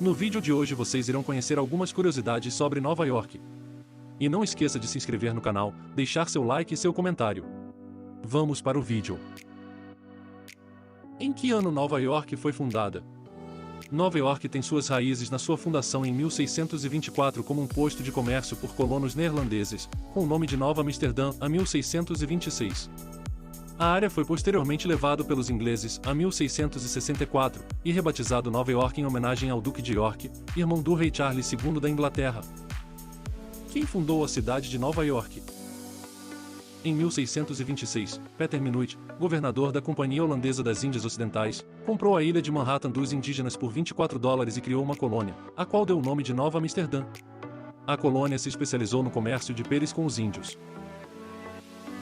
No vídeo de hoje vocês irão conhecer algumas curiosidades sobre Nova York. E não esqueça de se inscrever no canal, deixar seu like e seu comentário. Vamos para o vídeo. Em que ano Nova York foi fundada? Nova York tem suas raízes na sua fundação em 1624 como um posto de comércio por colonos neerlandeses, com o nome de Nova Amsterdã a 1626. A área foi posteriormente levado pelos ingleses a 1664 e rebatizado Nova York em homenagem ao Duque de York, irmão do rei Charles II da Inglaterra. Quem fundou a cidade de Nova York? Em 1626, Peter Minuit, governador da Companhia Holandesa das Índias Ocidentais, comprou a ilha de Manhattan dos indígenas por $24 e criou uma colônia, a qual deu o nome de Nova Amsterdã. A colônia se especializou no comércio de peles com os índios.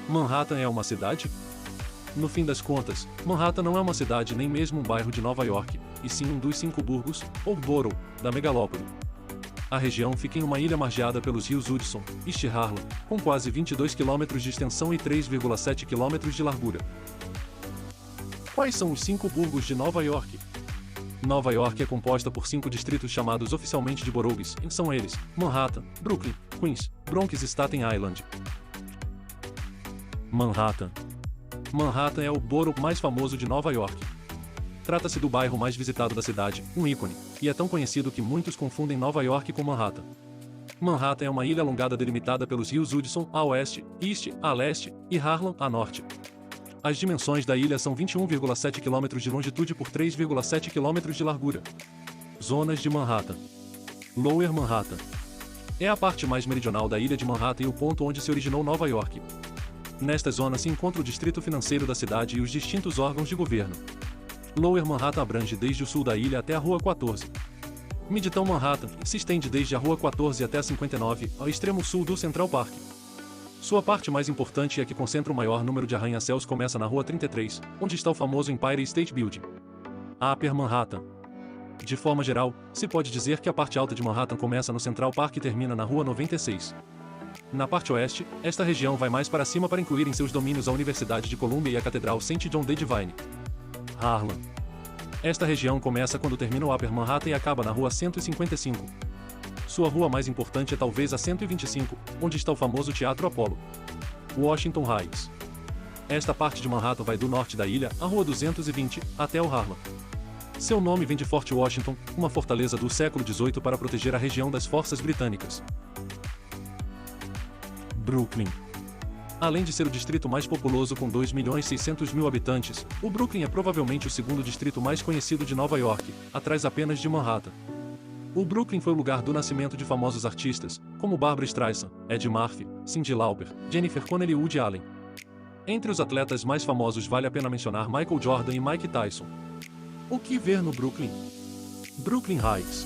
Manhattan é uma cidade? No fim das contas, Manhattan não é uma cidade nem mesmo um bairro de Nova York, e sim um dos 5 burgos, ou borough, da megalópole. A região fica em uma ilha margeada pelos rios Hudson, East Harlem, com quase 22 km de extensão e 3,7 km de largura. Quais são os 5 burgos de Nova York? Nova York é composta por 5 distritos chamados oficialmente de boroughs, e são eles: Manhattan, Brooklyn, Queens, Bronx e Staten Island. Manhattan. Manhattan é o borough mais famoso de Nova York. Trata-se do bairro mais visitado da cidade, um ícone, e é tão conhecido que muitos confundem Nova York com Manhattan. Manhattan é uma ilha alongada delimitada pelos rios Hudson a oeste, East a leste e Harlem a norte. As dimensões da ilha são 21,7 km de longitude por 3,7 km de largura. Zonas de Manhattan. Lower Manhattan. É a parte mais meridional da ilha de Manhattan e o ponto onde se originou Nova York. Nesta zona se encontra o distrito financeiro da cidade e os distintos órgãos de governo. Lower Manhattan abrange desde o sul da ilha até a Rua 14. Midtown Manhattan se estende desde a Rua 14 até a 59, ao extremo sul do Central Park. Sua parte mais importante e a que concentra o maior número de arranha-céus começa na Rua 33, onde está o famoso Empire State Building. Upper Manhattan. De forma geral, se pode dizer que a parte alta de Manhattan começa no Central Park e termina na Rua 96. Na parte oeste, esta região vai mais para cima para incluir em seus domínios a Universidade de Columbia e a Catedral St. John the Divine. Harlem. Esta região começa quando termina o Upper Manhattan e acaba na Rua 155. Sua rua mais importante é talvez a 125, onde está o famoso Teatro Apollo. Washington Heights. Esta parte de Manhattan vai do norte da ilha, a Rua 220, até o Harlem. Seu nome vem de Fort Washington, uma fortaleza do século XVIII para proteger a região das forças britânicas. Brooklyn. Além de ser o distrito mais populoso com 2.600.000 habitantes, o Brooklyn é provavelmente o segundo distrito mais conhecido de Nova York, atrás apenas de Manhattan. O Brooklyn foi o lugar do nascimento de famosos artistas, como Barbra Streisand, Eddie Murphy, Cyndi Lauper, Jennifer Connelly e Woody Allen. Entre os atletas mais famosos vale a pena mencionar Michael Jordan e Mike Tyson. O que ver no Brooklyn? Brooklyn Heights.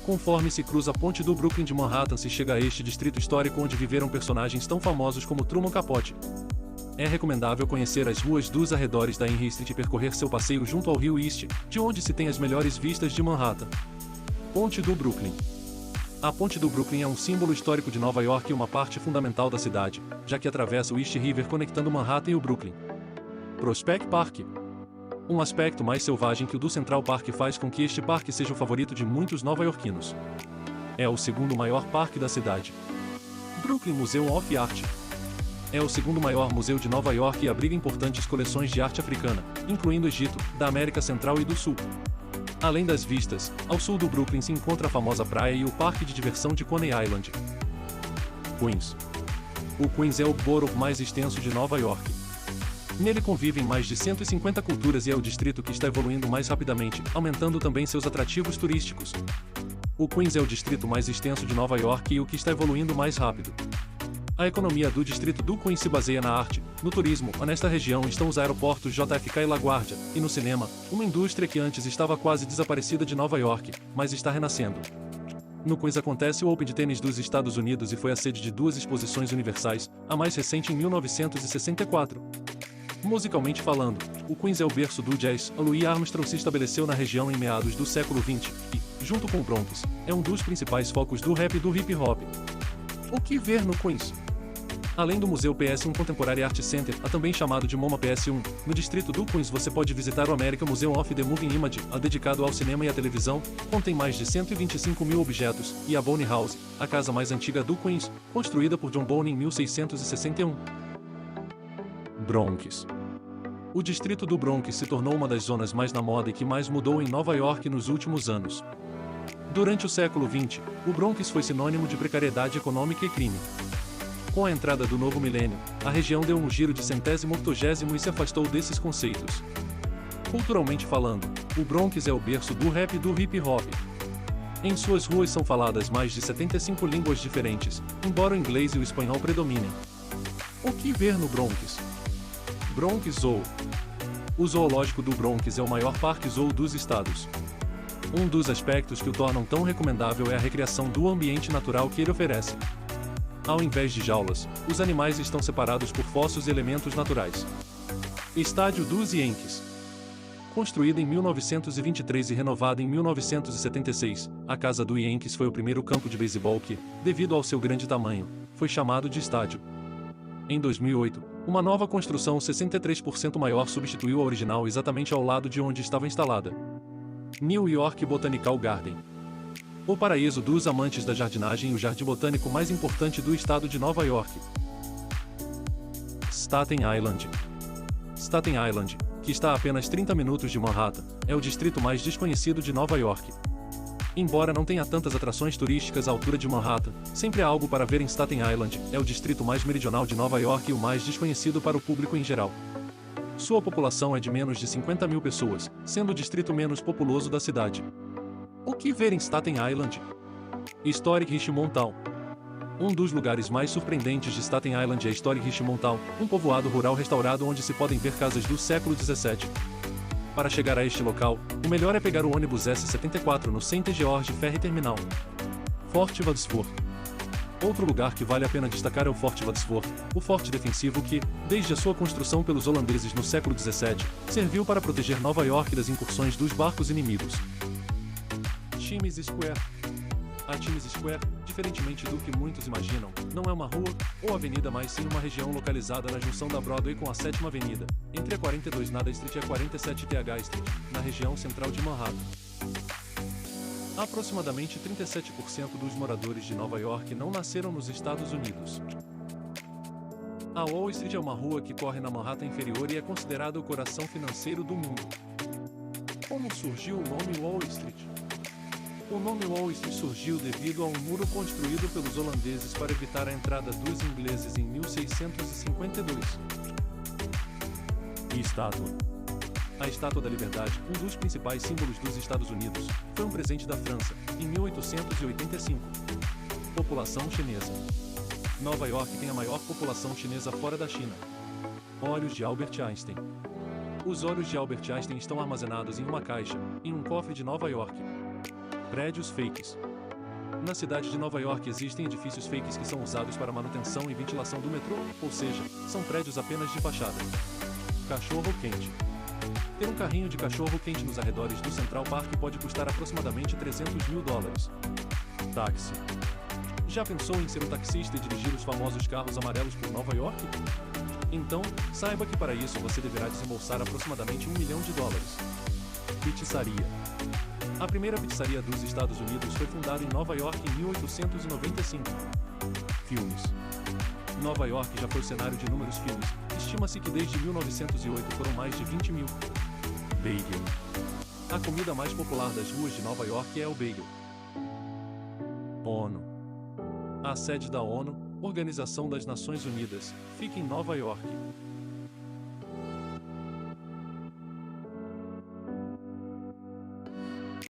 Conforme se cruza a ponte do Brooklyn de Manhattan se chega a este distrito histórico onde viveram personagens tão famosos como Truman Capote. É recomendável conhecer as ruas dos arredores da Henry Street e percorrer seu passeio junto ao rio East, de onde se tem as melhores vistas de Manhattan. Ponte do Brooklyn. A Ponte do Brooklyn é um símbolo histórico de Nova York e uma parte fundamental da cidade, já que atravessa o East River conectando Manhattan e o Brooklyn. Prospect Park. Um aspecto mais selvagem que o do Central Park faz com que este parque seja o favorito de muitos nova-iorquinos. É o segundo maior parque da cidade. Brooklyn Museum of Art. É o segundo maior museu de Nova York e abriga importantes coleções de arte africana, incluindo o Egito, da América Central e do Sul. Além das vistas, ao sul do Brooklyn se encontra a famosa praia e o parque de diversão de Coney Island. Queens. O Queens é o borough mais extenso de Nova York. Nele convivem mais de 150 culturas e é o distrito que está evoluindo mais rapidamente, aumentando também seus atrativos turísticos. O Queens é o distrito mais extenso de Nova York e o que está evoluindo mais rápido. A economia do distrito do Queens se baseia na arte, no turismo, nesta região estão os aeroportos JFK e LaGuardia, e no cinema, uma indústria que antes estava quase desaparecida de Nova York, mas está renascendo. No Queens acontece o Open de tênis dos Estados Unidos e foi a sede de 2 exposições universais, a mais recente em 1964. Musicalmente falando, o Queens é o berço do jazz. Louis Armstrong se estabeleceu na região em meados do século XX e, junto com o Bronx, é um dos principais focos do rap e do hip hop. O que ver no Queens? Além do Museu PS1 Contemporary Art Center, também chamado de MoMA PS1, no distrito do Queens você pode visitar o American Museum of the Moving Image, dedicado ao cinema e à televisão, contém mais de 125 mil objetos, e a Bonnie House, a casa mais antiga do Queens, construída por John Bonnie em 1661. Bronx. O distrito do Bronx se tornou uma das zonas mais na moda e que mais mudou em Nova York nos últimos anos. Durante o século XX, o Bronx foi sinônimo de precariedade econômica e crime. Com a entrada do novo milênio, a região deu um giro de centésimo octogésimo e se afastou desses conceitos. Culturalmente falando, o Bronx é o berço do rap e do hip hop. Em suas ruas são faladas mais de 75 línguas diferentes, embora o inglês e o espanhol predominem. O que ver no Bronx? Bronx Zoo. O zoológico do Bronx é o maior parque zoo dos estados. Um dos aspectos que o tornam tão recomendável é a recriação do ambiente natural que ele oferece. Ao invés de jaulas, os animais estão separados por fossos e elementos naturais. Estádio dos Yankees. Construída em 1923 e renovada em 1976, a Casa do Yankees foi o primeiro campo de beisebol que, devido ao seu grande tamanho, foi chamado de estádio. Em 2008, uma nova construção 63% maior substituiu a original exatamente ao lado de onde estava instalada. New York Botanical Garden. O paraíso dos amantes da jardinagem e o jardim botânico mais importante do estado de Nova York. Staten Island. Staten Island, que está a apenas 30 minutos de Manhattan, é o distrito mais desconhecido de Nova York. Embora não tenha tantas atrações turísticas à altura de Manhattan, sempre há algo para ver em Staten Island, é o distrito mais meridional de Nova York e o mais desconhecido para o público em geral. Sua população é de menos de 50 mil pessoas, sendo o distrito menos populoso da cidade. O que ver em Staten Island? Historic Richmond Town. Um dos lugares mais surpreendentes de Staten Island é Historic Richmond Town, um povoado rural restaurado onde se podem ver casas do século XVII. Para chegar a este local, o melhor é pegar o ônibus S74 no St. George Ferry Terminal. Fort Wadsworth. Outro lugar que vale a pena destacar é o Fort Wadsworth, o forte defensivo que, desde a sua construção pelos holandeses no século XVII, serviu para proteger Nova York das incursões dos barcos inimigos. Times Square. A Times Square, diferentemente do que muitos imaginam, não é uma rua ou avenida, mas sim uma região localizada na junção da Broadway com a 7ª Avenida, entre a 42 Nada Street e a 47 TH Street, na região central de Manhattan. Aproximadamente 37% dos moradores de Nova York não nasceram nos Estados Unidos. A Wall Street é uma rua que corre na Manhattan inferior e é considerada o coração financeiro do mundo. Como surgiu o nome Wall Street? O nome Wall Street surgiu devido a um muro construído pelos holandeses para evitar a entrada dos ingleses em 1652. Estátua. A Estátua da Liberdade, um dos principais símbolos dos Estados Unidos, foi um presente da França, em 1885. População chinesa. Nova York tem a maior população chinesa fora da China. Olhos de Albert Einstein. Os olhos de Albert Einstein estão armazenados em uma caixa, em um cofre de Nova York. Prédios fakes. Na cidade de Nova York existem edifícios fakes que são usados para manutenção e ventilação do metrô, ou seja, são prédios apenas de fachada. Cachorro quente. Ter um carrinho de cachorro quente nos arredores do Central Park pode custar aproximadamente $300 mil. Táxi. Já pensou em ser um taxista e dirigir os famosos carros amarelos por Nova York? Então, saiba que para isso você deverá desembolsar aproximadamente $1 milhão. Pizzaria. A primeira pizzaria dos Estados Unidos foi fundada em Nova York em 1895. Filmes. Nova York já foi o cenário de inúmeros filmes, estima-se que desde 1908 foram mais de 20 mil. Bagel. A comida mais popular das ruas de Nova York é o bagel. ONU. A sede da ONU, Organização das Nações Unidas, fica em Nova York.